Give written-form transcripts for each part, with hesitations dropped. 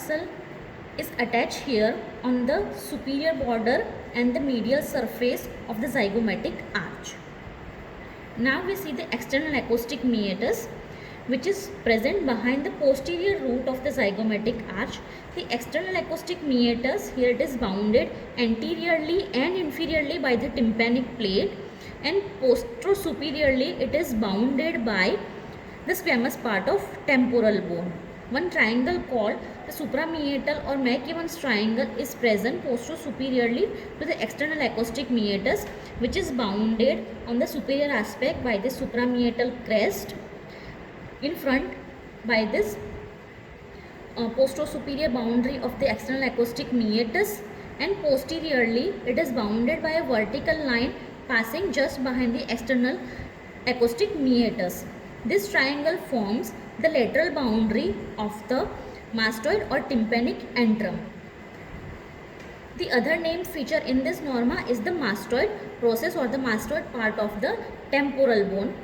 muscle is attached here on the superior border and the medial surface of the zygomatic arch. Now we see the external acoustic meatus, which is present behind the posterior root of the zygomatic arch. The external acoustic meatus, here it is bounded anteriorly and inferiorly by the tympanic plate, and postero-superiorly it is bounded by the squamous part of temporal bone. One triangle called the suprameatal or McEwan's triangle is present postero-superiorly to the external acoustic meatus, which is bounded on the superior aspect by the suprameatal crest, in front by this postero-superior boundary of the external acoustic meatus, and posteriorly it is bounded by a vertical line passing just behind the external acoustic meatus. This triangle forms the lateral boundary of the mastoid or tympanic antrum. The other named feature in this norma is the mastoid process or the mastoid part of the temporal bone.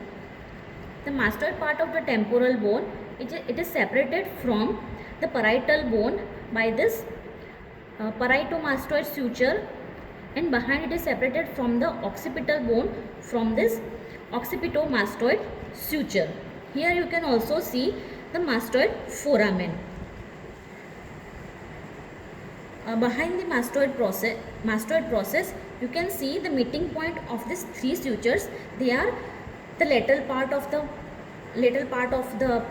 The mastoid part of the temporal bone, it is separated from the parietal bone by this parieto-mastoid suture, and behind it is separated from the occipital bone from this occipito-mastoid suture. Here you can also see the mastoid foramen. Behind the mastoid process, you can see the meeting point of these three sutures. They are the lateral part of the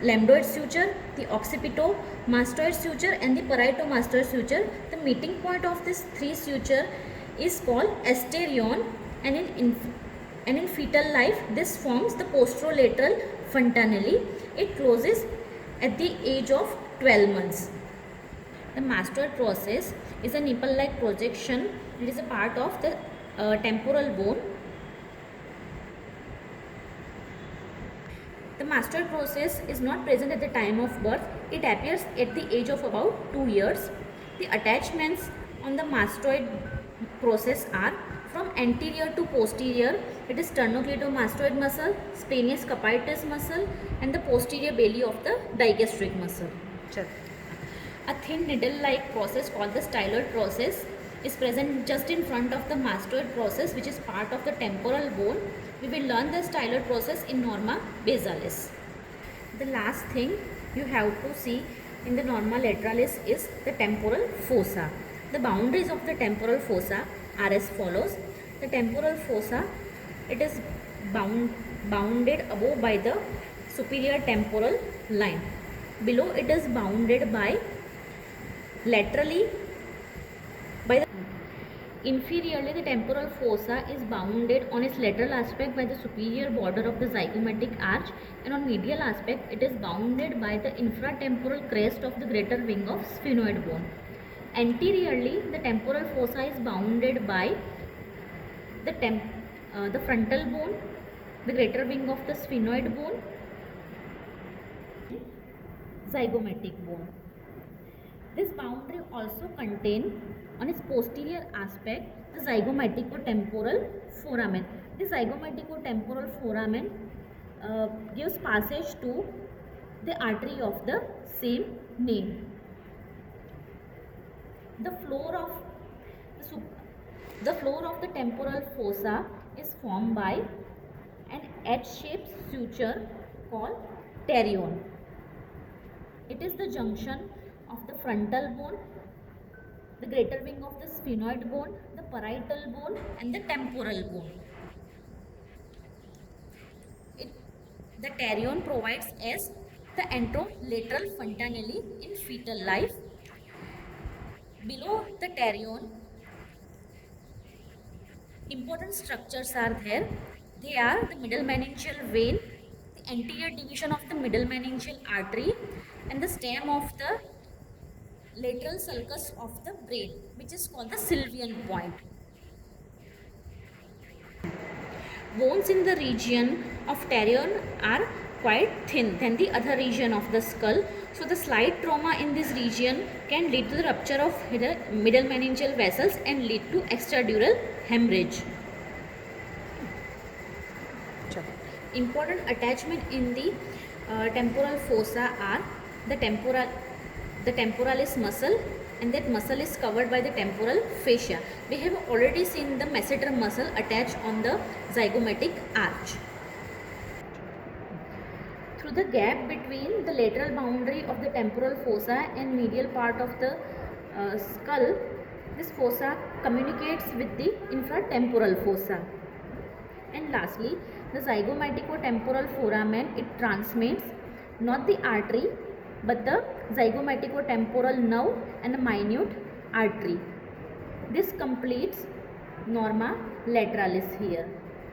lambdoid suture, the occipito-mastoid suture, and the parieto-mastoid suture. The meeting point of this three suture is called asterion, and in fetal life this forms the posterolateral fontanelle. It closes at the age of 12 months. The mastoid process is a nipple-like projection. It is a part of the temporal bone. The mastoid process is not present at the time of birth. It appears at the age of about 2 years. The attachments on the mastoid process are from anterior to posterior. It is sternocleidomastoid muscle, splenius capitis muscle, and the posterior belly of the digastric muscle. A thin needle-like process called the styloid process is present just in front of the mastoid process, which is part of the temporal bone. We will learn the styloid process in norma basalis. The last thing you have to see in the norma lateralis is the temporal fossa. The boundaries of the temporal fossa are as follows. The temporal fossa, it is bounded above by the superior temporal line. Below it is bounded by laterally by the inferiorly. The temporal fossa is bounded on its lateral aspect by the superior border of the zygomatic arch, and on medial aspect it is bounded by the infratemporal crest of the greater wing of sphenoid bone. Anteriorly, the temporal fossa is bounded by the frontal bone, the greater wing of the sphenoid bone, zygomatic bone. This boundary also contains on its posterior aspect the zygomaticotemporal foramen. The zygomaticotemporal foramen gives passage to the artery of the same name. The floor of the temporal fossa is formed by an H-shaped suture called pterion. It is the junction of the frontal bone, the greater wing of the sphenoid bone, the parietal bone, and the temporal bone. The pterion provides as the anterolateral fontanelle in fetal life. Below the pterion, important structures are there. They are the middle meningeal vein, the anterior division of the middle meningeal artery, and the stem of the lateral sulcus of the brain, which is called the Sylvian point. Bones in the region of pterion are quite thin than the other region of the skull. So the slight trauma in this region can lead to the rupture of the middle meningeal vessels and lead to extradural hemorrhage. Important attachment in the temporal fossa are the the temporalis muscle, and that muscle is covered by the temporal fascia. We have already seen the masseter muscle attached on the zygomatic arch. Through the gap between the lateral boundary of the temporal fossa and medial part of the skull, this fossa communicates with the infratemporal fossa. And lastly, the zygomaticotemporal foramen, it transmits not the artery but the zygomaticotemporal nerve and a minute artery. This completes norma lateralis here.